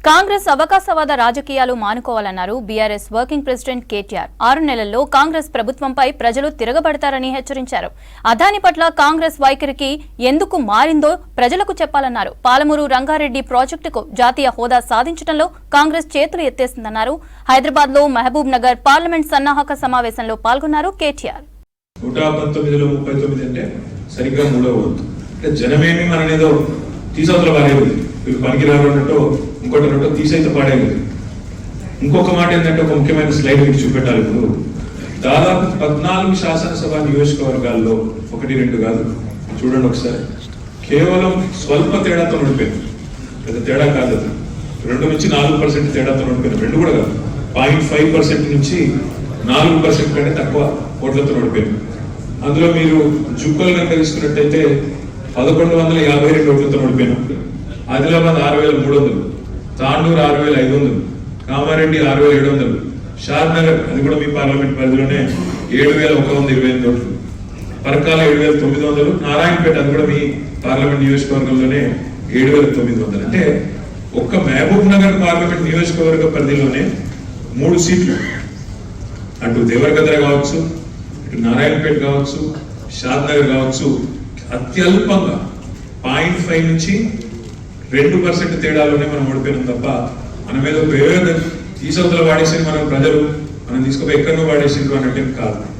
కాంగ్రెస్ అవకాశవాద రాజకీయాలు మానుకోవాలన్నారు BRS working president KTR. 6 నెలల్లో కాంగ్రెస్ ప్రభుత్వంపై ప్రజలు తిరగబడతారని హెచ్చరించారు. అదాని పట్ల కాంగ్రెస్ వైఖరికి ఎందుకు మారిందో ప్రజలకు చెప్పాలన్నారు. పాలమూరు రంగారెడ్డి ప్రాజెక్టుకు జాతీయ హోదా సాధించడంలో కాంగ్రెస్ చేతులు ఎత్తేసిందన్నారు. హైదరాబాద్ లో మహబూబ్ నగర్ పార్లమెంట్ సన్నాహక సమావేశంలో పాల్గొన్నారు కేటీఆర్. 119లో 39 అంటే సరిగ్గా మూడో వంతు. అంటే జనమేమి మననేదో తీసవతల పాడేది, వీళ్ళు పనికిరారు అన్నట్టు ఇంకోటి అన్నట్టు తీసైతే పాడేది. ఇంకొక మాట ఏంటంటే ఒక ముఖ్యమైన స్లైడ్ మీకు చూపెట్టాలి. ఇప్పుడు దాదాపు 14 శాసనసభ నియోజకవర్గాల్లో 1-2 కాదు, చూడండి ఒకసారి, కేవలం స్వల్ప తేడాతో ఓడిపోయింది. పెద్ద తేడా కాదు, 2 నుంచి 4% తేడాతో ఓడిపోయింది. 2 కూడా కాదు, 0.5% నుంచి 4% కంటే తక్కువ ఓట్లతో ఓడిపోయింది. అందులో మీరు జుక్కలు కనుక తీసుకున్నట్టయితే 1152 ఓట్లతో ఓడిపోయినాం. ఆదిలాబాద్ 6300, తాండూరు 6500, కామారెడ్డి 6700, షాద్నగర్ అది కూడా మీ పార్లమెంట్ పరిధిలోనే 7128 ఓట్లు, పరకాల 7900, నారాయణపేట అది కూడా మీ పార్లమెంట్ నియోజకవర్గంలోనే 7900. అంటే ఒక్క మహబూబ్ నగర్ పార్లమెంట్ నియోజకవర్గ పరిధిలోనే 3 సీట్లు, అటు దేవరగద్ర కావచ్చు, ఇటు నారాయణపేట కావచ్చు, షాద్నగర్ కావచ్చు, అత్యల్పంగా 0.5 నుంచి 2% తేడాలోనే మనం ఓడిపోయినాం తప్ప మనం ఏదో పేరు తీసవతల వాడేసి మనం ప్రజలు మనం తీసుకుపోయి ఎక్కడో వాడేసిండ్రు అన్నట్టు కాదు.